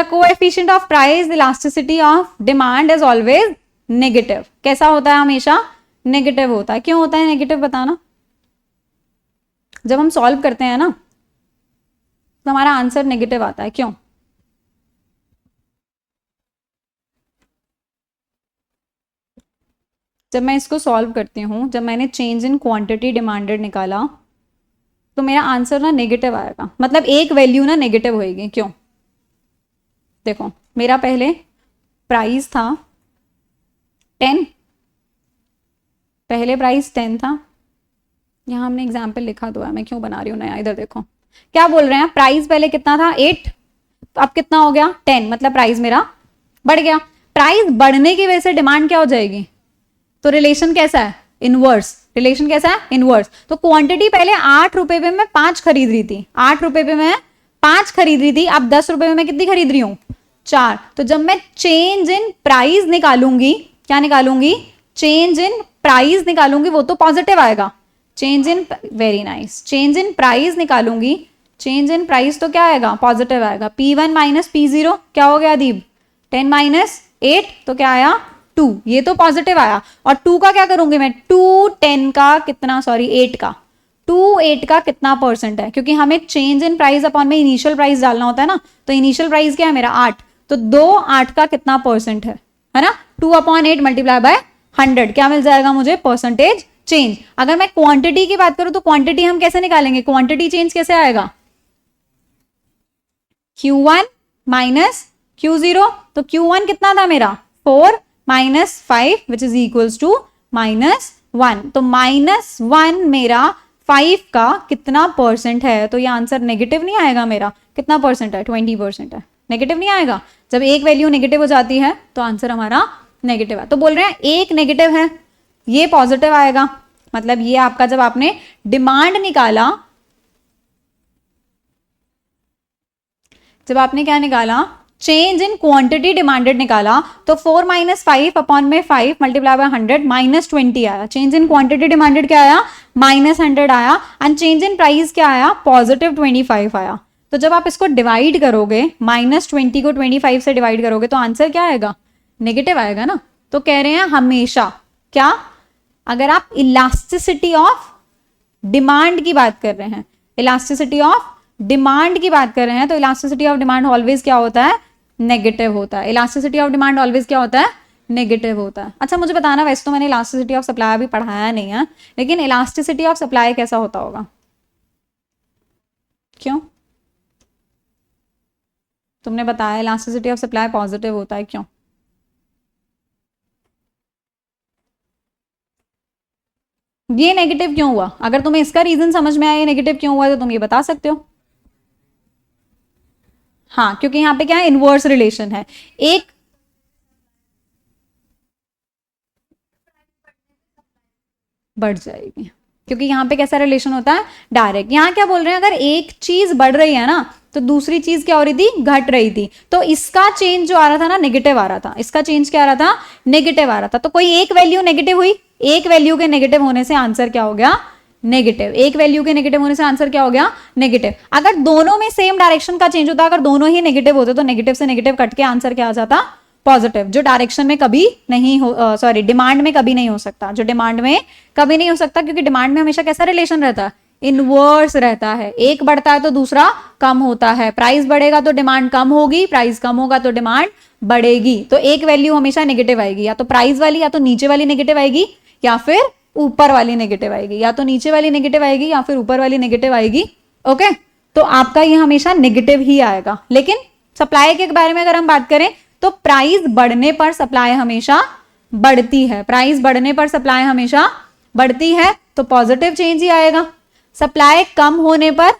coefficient of price elasticity of demand is always negative. कैसा होता है, हमेशा नेगेटिव होता है। क्यों होता है नेगेटिव, बताना। जब हम सॉल्व करते हैं ना, तो हमारा आंसर नेगेटिव आता है, क्यों, जब मैं इसको सॉल्व करती हूँ, जब मैंने चेंज इन क्वांटिटी डिमांडेड निकाला, तो मेरा आंसर ना नेगेटिव आएगा, मतलब एक वैल्यू ना नेगेटिव होएगी। क्यों, देखो मेरा पहले प्राइस था 10, पहले प्राइस 10 था, यहाँ हमने एग्जाम्पल लिखा तो है, मैं क्यों बना रही हूँ नया। इधर देखो क्या बोल रहे हैं, प्राइस पहले कितना था 8, तो अब कितना हो गया 10, मतलब प्राइस मेरा बढ़ गया। प्राइस बढ़ने की वजह से डिमांड क्या हो जाएगी, तो रिलेशन कैसा है, इनवर्स। रिलेशन कैसा है, इनवर्स। तो क्वांटिटी पहले 8 रुपए पे मैं 5 खरीद रही थी, 8 रुपए पे मैं 5 खरीद रही थी, अब 10 रुपए में मैं कितनी खरीद रही हूँ 4। तो जब मैं चेंज इन प्राइस निकालूंगी, क्या निकालूंगी, चेंज इन प्राइस निकालूंगी, वो तो पॉजिटिव आएगा। Change in, very nice, change in price निकालूंगी, चेंज इन प्राइस तो क्या आएगा, पॉजिटिव आएगा। P1 माइनस P0 क्या हो गया दीप, 10 माइनस 8 तो क्या आया 2, ये तो पॉजिटिव आया। और 2 का क्या करूंगी मैं, 2 10 का कितना, सॉरी 8 का, 2 8 का कितना परसेंट है, क्योंकि हमें चेंज इन प्राइस अपॉन में इनिशियल प्राइस डालना होता है ना। तो इनिशियल प्राइस क्या है मेरा 8, तो 2 8 का कितना परसेंट है ना, 2/8 मल्टीप्लाई बाय 100, क्या मिल जाएगा मुझे, परसेंटेज चेंज। अगर मैं क्वांटिटी की बात करूं तो क्वांटिटी हम कैसे निकालेंगे, क्वांटिटी चेंज कैसे आएगा, Q1 माइनस Q0, तो Q1 कितना था मेरा 4 minus 5 which is equals to -1, तो -1 मेरा 5 का कितना परसेंट है, तो ये आंसर नेगेटिव नहीं आएगा मेरा, कितना परसेंट है 20% है, नेगेटिव नहीं आएगा। जब एक वैल्यू नेगेटिव हो जाती है तो आंसर हमारा नेगेटिव है। तो बोल रहे हैं एक नेगेटिव है, ये पॉजिटिव आएगा, मतलब ये आपका जब आपने डिमांड निकाला, जब आपने क्या निकाला, चेंज इन क्वांटिटी डिमांडेड निकाला, तो 4 माइनस 5 अपॉन में 5 मल्टीप्लाई बाय 100 -20 आया। चेंज इन क्वांटिटी डिमांडेड क्या आया, -100 आया, एंड चेंज इन प्राइस क्या आया, +25 आया। तो जब आप इसको डिवाइड करोगे, -20 को 25 से डिवाइड करोगे तो आंसर क्या आएगा, नेगेटिव आएगा ना। तो कह रहे हैं हमेशा क्या, अगर आप इलास्टिसिटी ऑफ डिमांड की बात कर रहे हैं, इलास्टिसिटी ऑफ डिमांड की बात कर रहे हैं, तो इलास्टिसिटी ऑफ डिमांड ऑलवेज क्या होता है, नेगेटिव होता है। इलास्टिसिटी ऑफ डिमांड ऑलवेज क्या होता है, नेगेटिव होता है। अच्छा मुझे बताना, वैसे तो मैंने इलास्टिसिटी ऑफ सप्लाई अभी पढ़ाया नहीं है, लेकिन इलास्टिसिटी ऑफ सप्लाई कैसा होता होगा, क्यों, तुमने बताया इलास्टिसिटी ऑफ सप्लाई पॉजिटिव होता है, क्यों, ये नेगेटिव क्यों हुआ, अगर तुम्हें इसका रीजन समझ में आया ये नेगेटिव क्यों हुआ, तो तुम ये बता सकते हो। हाँ, क्योंकि यहाँ पे क्या है, इनवर्स रिलेशन है। एक बढ़ जाएगी, क्योंकि यहाँ पे कैसा रिलेशन होता है, डायरेक्ट। यहाँ क्या बोल रहे हैं, अगर एक चीज बढ़ रही है ना, तो दूसरी चीज क्या हो रही थी, घट रही थी। तो इसका चेंज जो आ रहा था ना, नेगेटिव आ रहा था, इसका चेंज क्या आ रहा था, नेगेटिव आ रहा था। तो कोई एक वैल्यू नेगेटिव हुई, एक वैल्यू के नेगेटिव होने से आंसर क्या हो गया, नेगेटिव। एक वैल्यू के नेगेटिव होने से आंसर क्या हो गया, नेगेटिव। अगर दोनों में सेम डायरेक्शन का चेंज होता, अगर दोनों ही नेगेटिव होते, तो नेगेटिव से नेगेटिव कट के आंसर क्या आ जाता, पॉजिटिव, जो डायरेक्शन में कभी नहीं हो, सॉरी डिमांड में कभी नहीं हो सकता, जो डिमांड में कभी नहीं हो सकता, क्योंकि डिमांड में हमेशा कैसा रिलेशन रहता है, इनवर्स रहता है। एक बढ़ता है तो दूसरा कम होता है, प्राइस बढ़ेगा तो डिमांड कम होगी, प्राइस कम होगा तो डिमांड बढ़ेगी। तो एक वैल्यू हमेशा नेगेटिव आएगी, या तो प्राइस वाली, या तो नीचे वाली नेगेटिव आएगी, या फिर ऊपर वाली नेगेटिव आएगी, या तो नीचे वाली नेगेटिव आएगी या फिर ऊपर वाली नेगेटिव आएगी। ओके, तो आपका ये हमेशा नेगेटिव ही आएगा। लेकिन सप्लाई के बारे में अगर हम बात करें, तो प्राइस बढ़ने पर सप्लाई हमेशा बढ़ती है, प्राइस बढ़ने पर सप्लाई हमेशा बढ़ती है, तो पॉजिटिव चेंज ही आएगा। सप्लाई कम होने पर,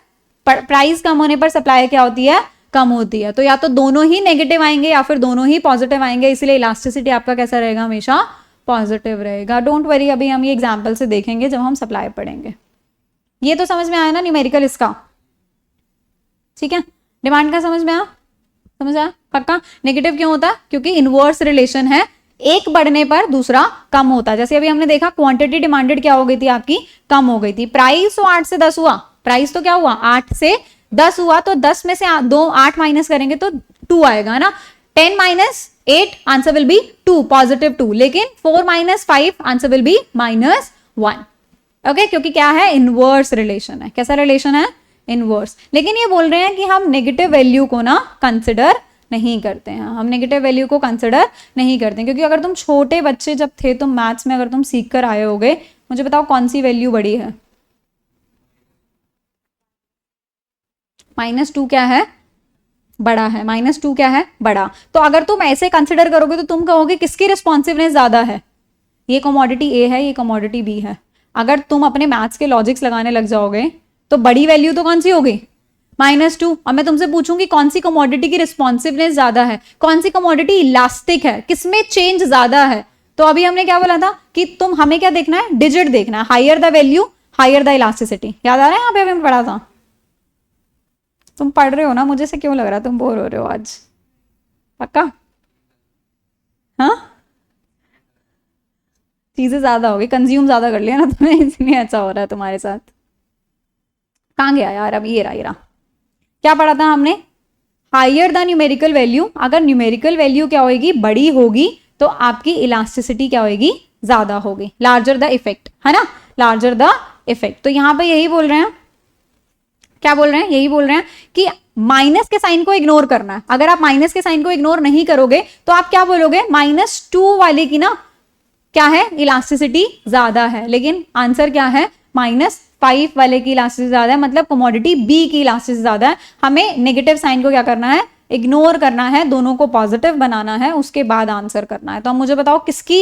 प्राइस कम होने पर सप्लाई क्या होती है, कम होती है। तो या तो दोनों ही नेगेटिव आएंगे या फिर दोनों ही पॉजिटिव आएंगे, इसलिए इलास्टिसिटी आपका कैसा रहेगा, हमेशा पॉजिटिव रहेगा। डोंट वरी, अभी हम ये एग्जाम्पल से देखेंगे जब हम सप्लाई पढ़ेंगे। ये तो समझ में आया ना न्यूमेरिकल इसका, ठीक है। डिमांड का समझ में आया, समझ आया पक्का। नेगेटिव क्यों होता है, क्योंकि इनवर्स रिलेशन है, एक बढ़ने पर दूसरा कम होता है। जैसे अभी हमने देखा क्वांटिटी डिमांडेड क्या हो गई थी आपकी, कम हो गई थी। प्राइस तो 8 से 10 हुआ, प्राइस तो क्या हुआ 8 से 10 हुआ, तो 10 में से 8 माइनस करेंगे तो 2 आएगा ना। 10 minus 8 answer will be 2, positive 2। लेकिन 4 minus 5 answer will be -1। Okay, क्योंकि क्या है, इनवर्स रिलेशन है। कैसा रिलेशन है, इनवर्स। लेकिन ये बोल रहे हैं कि हम नेगेटिव वैल्यू को ना कंसिडर नहीं करते हैं, हम नेगेटिव वैल्यू को कंसिडर नहीं करते हैं, क्योंकि अगर तुम छोटे बच्चे जब थे, तुम मैथ्स में अगर तुम सीख कर आए होगे, मुझे बताओ कौन सी वैल्यू बड़ी है, -2 क्या है, बड़ा है। -2 क्या है, बड़ा। तो अगर तुम ऐसे कंसिडर करोगे तो तुम कहोगे किसकी रिस्पॉन्सिवनेस ज्यादा है, ये कमोडिटी ए है, ये कमोडिटी बी है। अगर तुम अपने मैथ्स के लॉजिक्स लगाने लग जाओगे तो बड़ी वैल्यू तो कौन सी होगी, -2। अब मैं तुमसे पूछूंगी कौन सी कमोडिटी की रिस्पॉन्सिवनेस ज्यादा है, कौन सी कमोडिटी इलास्टिक है, किसमें चेंज ज्यादा है। तो अभी हमने क्या बोला था कि तुम हमें क्या देखना है, डिजिट देखना है, higher the value higher the elasticity. याद आ रहा है यहाँ पे अभी पढ़ा था। तुम पढ़ रहे हो ना, मुझे से क्यों लग रहा है तुम बोर हो रहे हो आज, पक्का? हाँ, चीजें ज्यादा हो गई, कंज्यूम ज्यादा कर लिया ना तुमने, इसलिए ऐसा हो रहा है तुम्हारे साथ। कहाँ गया यार, अब ये रहा क्या पढ़ा था हमने, हायर द न्यूमेरिकल वैल्यू, अगर न्यूमेरिकल वैल्यू क्या होगी, बड़ी होगी, तो आपकी इलास्टिसिटी क्या होगी, ज्यादा होगी, लार्जर द इफेक्ट, है ना, लार्जर द इफेक्ट। तो यहां पे यही बोल रहे हैं, क्या बोल रहे हैं, यही बोल रहे हैं कि माइनस के साइन को इग्नोर करना है। अगर आप माइनस के साइन को इग्नोर नहीं करोगे तो आप क्या बोलोगे, -2 वाले की ना क्या है, इलास्टिसिटी ज्यादा है, लेकिन आंसर क्या है, -5 वाले की इलास्टिसिटी ज्यादा है, मतलब कमोडिटी बी की इलास्टिसिटी ज्यादा है। हमें नेगेटिव साइन को क्या करना है, इग्नोर करना है, दोनों को पॉजिटिव बनाना है, उसके बाद आंसर करना है। तो अब मुझे बताओ किसकी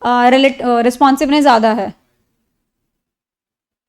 रिस्पॉन्सिवनेस ज्यादा है,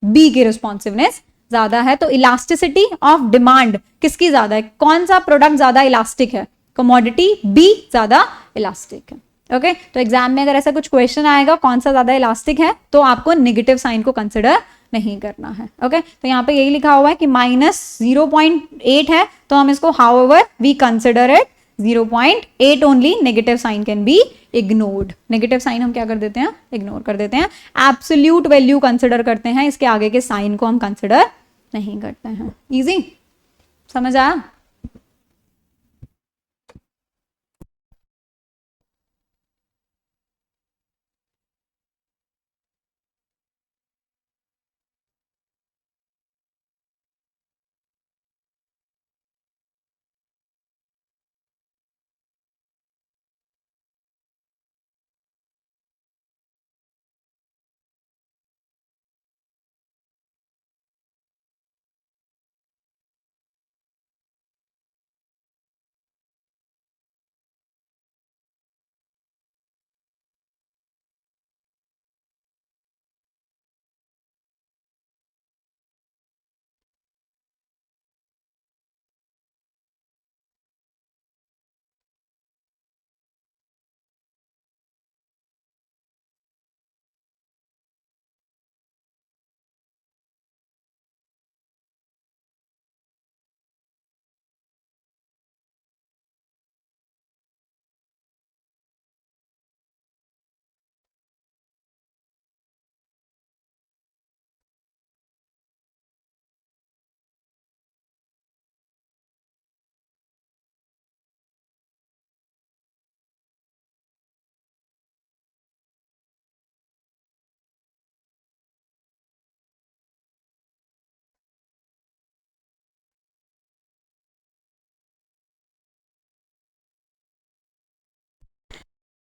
बी की रिस्पॉन्सिवनेस ज्यादा है। तो इलास्टिसिटी ऑफ डिमांड किसकी ज्यादा है, कौन सा प्रोडक्ट ज्यादा इलास्टिक है, कमोडिटी बी ज्यादा इलास्टिक है। ओके तो एग्जाम में अगर ऐसा कुछ क्वेश्चन आएगा कौन सा ज्यादा इलास्टिक है, तो आपको नेगेटिव साइन को कंसिडर नहीं करना है। ओके तो यहाँ पे यही लिखा हुआ है कि -0.8 है, तो हम इसको however we consider it 0.8 only, negative sign can be ignored. Negative sign हम क्या कर देते हैं, इग्नोर कर देते हैं। एब्सोल्यूट वैल्यू कंसिडर करते हैं, इसके आगे के साइन को हम कंसिडर नहीं करते हैं। इजी, समझ आया?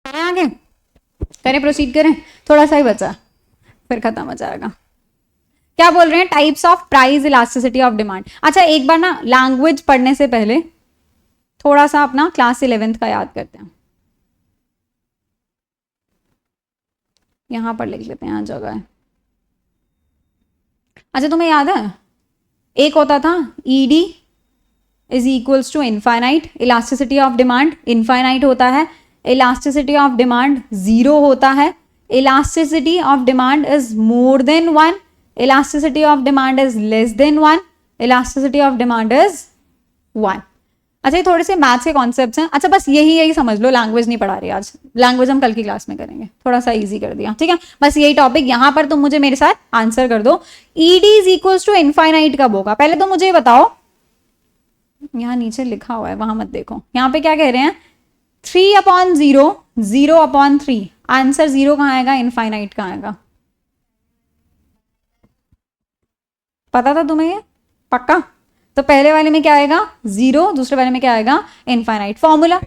आगे करें, प्रोसीड करें, थोड़ा सा ही बचा फिर खत्म हो जाएगा। क्या बोल रहे हैं, types of price elasticity of demand. अच्छा एक बार ना लैंग्वेज पढ़ने से पहले थोड़ा सा अपना क्लास 11th का याद करते हैं, यहां पर लिख लेते हैं, यहाँ जगह है। अच्छा तुम्हें याद है एक होता था ED is equals to infinite, elasticity of demand infinite होता है, इलास्टिसिटी ऑफ डिमांड 0 होता है, elasticity of demand is more than 1, elasticity of demand is less than 1, elasticity of demand is 1। अच्छा ये थोड़े से मैथ्स के कॉन्सेप्ट्स हैं। अच्छा बस यही समझ लो, लैंग्वेज नहीं पढ़ा रही आज, लैंग्वेज हम कल की क्लास में करेंगे, थोड़ा सा इजी कर दिया, ठीक है। बस यही टॉपिक यहाँ पर तुम मुझे मेरे साथ आंसर कर दो। ED is equals to infinite कब होगा, पहले तो मुझे बताओ, यहाँ नीचे लिखा हुआ है वहां मत देखो, यहाँ पे क्या कह रहे हैं, 3/0, 0/3, आंसर 0 कहाँ आएगा, इनफाइनाइट कहाँ आएगा, पता था तुम्हें ये, पक्का? तो पहले वाले में क्या आएगा 0, दूसरे वाले में क्या आएगा इनफाइनाइट। फॉर्मूला,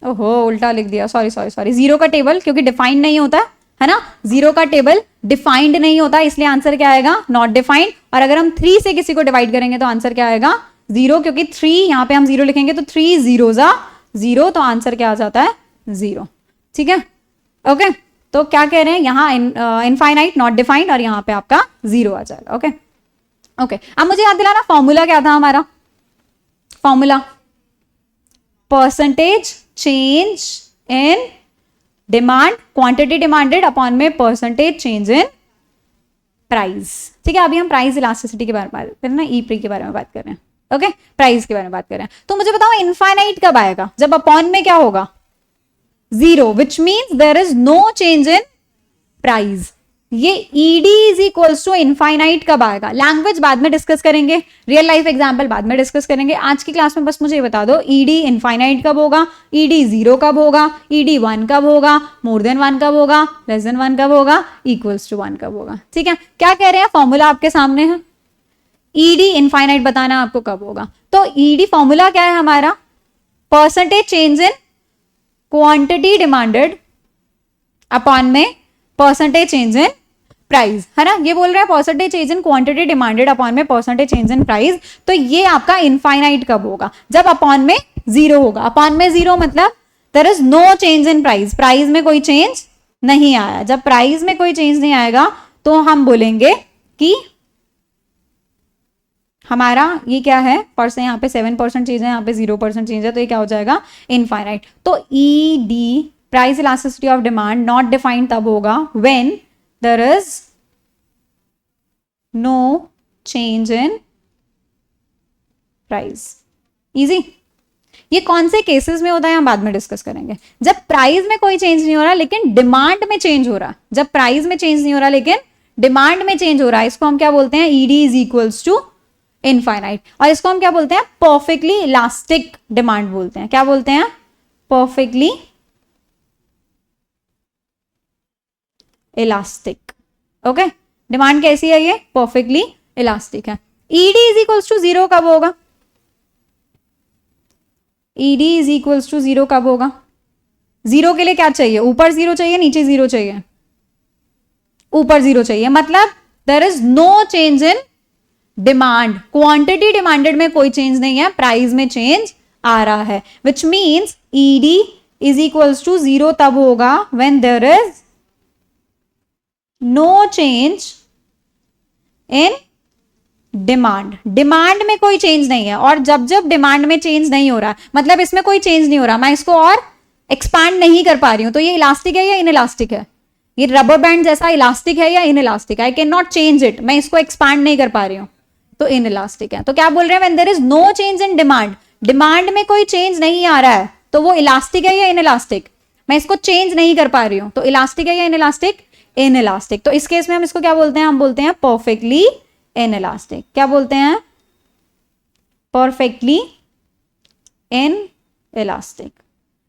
ओहो उल्टा लिख दिया, सॉरी सॉरी सॉरी। 0 का टेबल क्योंकि डिफाइंड नहीं होता है ना, 0 का टेबल डिफाइंड नहीं होता, इसलिए आंसर क्या आएगा, नॉट डिफाइंड। और अगर हम 3 से किसी को डिवाइड करेंगे तो आंसर क्या आएगा 0, क्योंकि 3 यहाँ पे हम 0 लिखेंगे तो 3 0 0, तो आंसर क्या आ जाता है 0, ठीक है। ओके तो क्या कह रहे हैं यहाँ, इनफाइनाइट नॉट डिफाइंड, और यहाँ पे आपका 0 आ जाएगा। ओके ओके, अब मुझे याद दिलाना फॉर्मूला क्या था हमारा। Formula percentage change in demand, quantity demanded upon में परसेंटेज चेंज इन प्राइस। ठीक है, अभी हम प्राइस इलास्टिसिटी के बारे में बात कर रहे हैं ना, ई प्री के बारे में बात कर रहे हैं। ओके, प्राइस के बारे में बात कर रहे हैं। तो मुझे बताओ इनफाइनाइट कब आएगा, जब अपॉन में क्या होगा 0, which means there is no change in price. ये ED is equals to infinite कब आएगा। लैंग्वेज बाद में डिस्कस करेंगे, रियल लाइफ एग्जांपल बाद में डिस्कस करेंगे। आज की क्लास में बस मुझे ये बता दो ईडी इनफाइनाइट कब होगा, ईडी 0 कब होगा, ईडी 1 कब होगा, मोर देन 1 कब होगा, लेस देन 1 कब होगा, इक्वल्स टू 1 कब होगा। ठीक है, क्या कह रहे हैं, फॉर्मूला आपके सामने है। ईडी इनफाइनाइट बताना आपको कब होगा। तो ईडी फॉर्मूला क्या है हमारा, percentage change in quantity demanded upon में परसेंटेज चेंज इन प्राइस, है ना। ये बोल रहा है percentage change in quantity demanded upon में परसेंटेज चेंज इन प्राइस। तो ये आपका इनफाइनाइट कब होगा, जब अपॉन में 0 होगा। अपॉन में 0 मतलब there is no change in price, price में कोई चेंज नहीं आया। जब प्राइस में कोई चेंज नहीं आएगा तो हम बोलेंगे कि हमारा ये क्या है, परसेंट यहाँ पे 7% चेंज है, यहाँ पे 0% चेंज है, तो ये क्या हो जाएगा इनफाइनाइट। तो E D price elasticity of demand not defined तब होगा when there is no change in price. Easy. ये कौन से केसेस में होता है हम बाद में डिस्कस करेंगे। जब प्राइस में कोई चेंज नहीं हो रहा लेकिन डिमांड में चेंज हो रहा, जब प्राइस में चेंज नहीं हो रहा लेकिन डिमांड में चेंज हो रहा है, इसको हम क्या बोलते हैं, ED is equals to infinite. और इसको हम क्या बोलते हैं, परफेक्टली इलास्टिक डिमांड बोलते हैं। क्या बोलते हैं, परफेक्टली इलास्टिक। ओके, डिमांड कैसी है, ये परफेक्टली इलास्टिक है। ईडी इज इक्वल्स टू 0 कब होगा, ईडी इज इक्वल्स टू 0 कब होगा। 0 के लिए क्या चाहिए, ऊपर 0 चाहिए, नीचे 0 चाहिए, ऊपर 0 चाहिए। मतलब there is no change in demand, quantity demanded में कोई चेंज नहीं है, प्राइस में चेंज आ रहा है। Which means ED is equals to 0 तब होगा when there is no change in demand. Demand में कोई चेंज नहीं है, और जब जब डिमांड में चेंज नहीं हो रहा, मतलब इसमें कोई चेंज नहीं हो रहा, मैं इसको और एक्सपैंड नहीं कर पा रही हूं, तो ये इलास्टिक है या इन इलास्टिक है, ये रबर बैंड जैसा इलास्टिक है या in elastic, I can not change it, मैं इसको एक्सपैंड नहीं कर पा रही हूं, तो इन इलास्टिक है। तो क्या बोल रहे हैं, when there is no change in demand, demand में कोई चेंज नहीं आ रहा है, तो वो इलास्टिक है या इन इलास्टिक, मैं इसको चेंज नहीं कर पा रही हूं, तो इलास्टिक है या इन इलास्टिक, इन इलास्टिक। तो इस केस में हम इसको क्या बोलते हैं, हम बोलते हैं परफेक्टली इन इलास्टिक। क्या बोलते हैं, परफेक्टली इन इलास्टिक।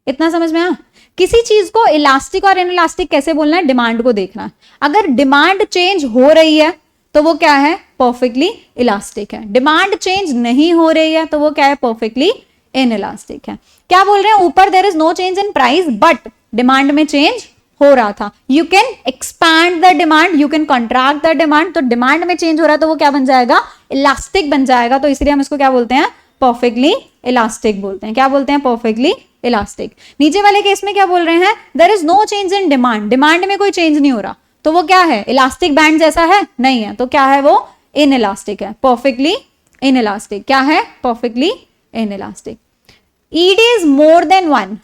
इतना समझ में आया। किसी चीज को इलास्टिक और इन इलास्टिक कैसे बोलना है, डिमांड को देखना है। अगर डिमांड चेंज हो रही है तो वो क्या है, परफेक्टली इलास्टिक है। डिमांड चेंज नहीं हो रही है तो वो क्या है, परफेक्टली इन इलास्टिक है। क्या बोल रहे हैं, ऊपर there is no change in price but demand में चेंज हो रहा था। You can expand the demand, you can contract the demand. तो डिमांड में चेंज हो रहा है तो वो क्या बन जाएगा, इलास्टिक बन जाएगा। तो इसलिए हम इसको क्या बोलते हैं, परफेक्टली इलास्टिक बोलते हैं। क्या बोलते हैं, परफेक्टली इलास्टिक। नीचे वाले केस में क्या बोल रहे हैं, there is no change in demand, demand में कोई चेंज नहीं हो रहा, तो वो क्या है, इलास्टिक बैंड जैसा है, नहीं है, तो क्या है, वो इन इलास्टिक है, परफेक्टली इन इलास्टिक। क्या है, perfectly in elastic. ED is more than 1,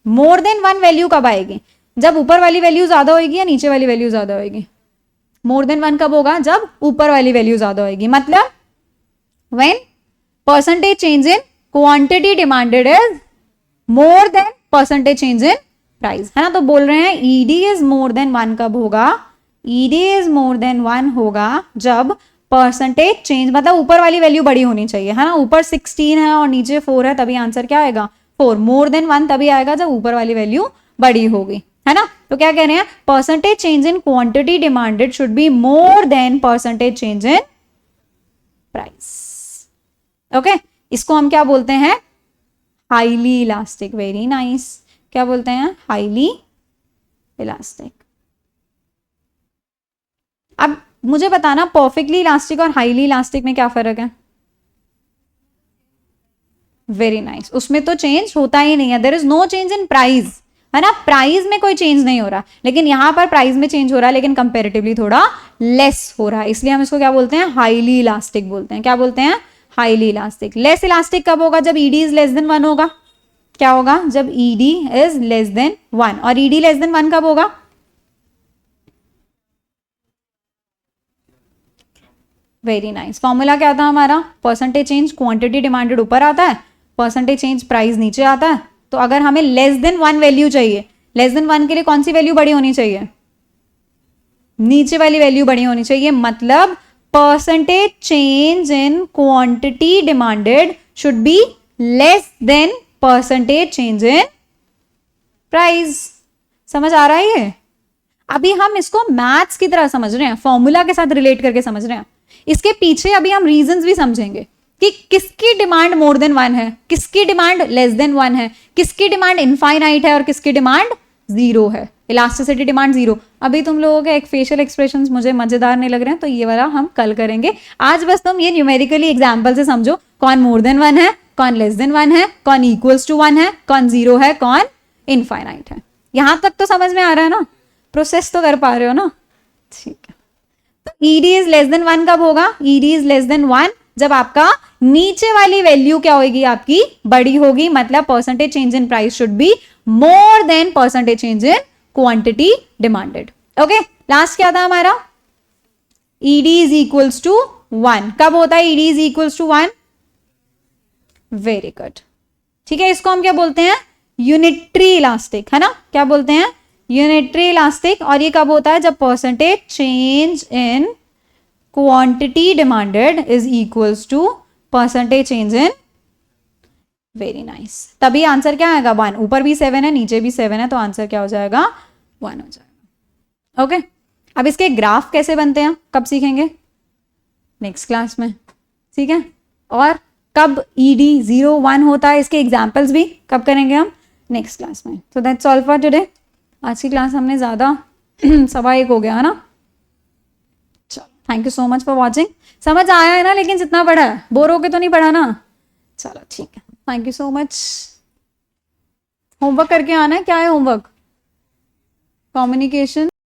more than 1 value कब आएगी, जब ऊपर वाली वैल्यू ज्यादा होगी या नीचे वाली वैल्यू ज्यादा होगी। मोर देन 1 कब होगा, जब ऊपर वाली वैल्यू ज्यादा होगी। मतलब when percentage change in quantity demanded is more then percentage change in price, है ना। तो बोल रहे हैं ईडी इज मोर देन 1 कब होगा, ईडी इज मोर देन 1 होगा जब परसेंटेज चेंज, मतलब ऊपर वाली वैल्यू बड़ी होनी चाहिए, है ना। ऊपर 16 है और नीचे 4 है, तभी आंसर क्या आएगा, 4। मोर देन 1 तभी आएगा जब ऊपर वाली वैल्यू बड़ी होगी, है ना। तो क्या कह रहे हैं, percentage change in quantity demanded should be more than percentage change in price. Okay, इसको हम क्या बोलते हैं, हाईली इलास्टिक। Very nice. क्या बोलते हैं, हाईली इलास्टिक। अब मुझे बताना परफेक्टली इलास्टिक और हाईली इलास्टिक में क्या फर्क है। Very nice. उसमें तो चेंज होता ही नहीं है, there is no change in price, है ना, प्राइस में कोई चेंज नहीं हो रहा, लेकिन यहां पर प्राइस में चेंज हो रहा है, लेकिन कंपेरेटिवली थोड़ा लेस हो रहा है, इसलिए हम इसको क्या बोलते हैं, हाईली इलास्टिक बोलते हैं। क्या बोलते हैं, हाईली इलास्टिक। लेस इलास्टिक कब होगा, जब ईडी इज लेस देन 1 होगा। क्या होगा, जब ईडी इज लेस देन 1। और ईडी लेस देन 1 कब होगा, वेरी नाइस। फॉर्मूला क्या था हमारा, परसेंटेज चेंज क्वांटिटी डिमांडेड ऊपर आता है, परसेंटेज चेंज प्राइस नीचे आता है। तो अगर हमें लेस देन 1 वैल्यू चाहिए, लेस देन 1 के लिए कौन सी वैल्यू बड़ी होनी चाहिए, नीचे वाली वैल्यू बड़ी होनी चाहिए। मतलब percentage change in quantity demanded should be less than percentage change in price. समझ आ रहा है ये? अभी हम इसको मैथ्स की तरह समझ रहे हैं, फॉर्मूला के साथ रिलेट करके समझ रहे हैं। इसके पीछे अभी हम रीजंस भी समझेंगे कि किसकी डिमांड मोर देन 1 है, किसकी डिमांड लेस देन 1 है, किसकी डिमांड इनफाइनाइट है और किसकी डिमांड 0 है, इलास्टिसिटी डिमांड 0। अभी तुम लोगों के एक फेशियल एक्सप्रेशंस मुझे मजेदार नहीं लग रहे हैं, तो ये वाला हम कल करेंगे। आज बस तुम ये न्यूमेरिकली एग्जांपल से समझो, कौन मोर देन 1 है, कौन लेस देन 1 है, कौन इक्वल्स टू 1 है, कौन 0 है, कौन इनफाइनाइट है। यहां तक तो समझ में आ रहा है ना, प्रोसेस तो कर पा रहे हो ना, ठीक है। तो ईडी इज लेस देन 1 कब होगा, ईडी इज लेस देन 1 जब आपका नीचे वाली वैल्यू क्या होगी, आपकी बड़ी होगी। मतलब percentage change in price should be more than percentage change in quantity demanded. Okay, last क्या था हमारा, ईडी इज इक्वल्स टू 1 कब होता है, ED is equals to 1, very good, ठीक है। इसको हम क्या बोलते हैं, यूनिटरी इलास्टिक, है ना, क्या बोलते हैं, यूनिटरी इलास्टिक। और ये कब होता है, जब percentage change in quantity demanded is equals to percentage change in, very nice. तभी आंसर क्या आएगा, 1। ऊपर भी 7 है, नीचे भी 7 है, तो आंसर क्या हो जाएगा, 1 हो जाएगा। ओके, अब इसके ग्राफ कैसे बनते हैं कब सीखेंगे, नेक्स्ट क्लास में, ठीक है। और कब ईडी 0 1 होता है, इसके एग्जाम्पल्स भी कब करेंगे हम, नेक्स्ट क्लास में। So that's all for today. आज की क्लास हमने ज़्यादा 1:15 हो गया है ना। चलो, thank you so much for watching. समझ आया है ना, लेकिन जितना पढ़ा है, बोर होके तो नहीं पढ़ा ना। चलो ठीक है, thank you so much. Homework करके आना है, क्या है होमवर्क, कम्युनिकेशन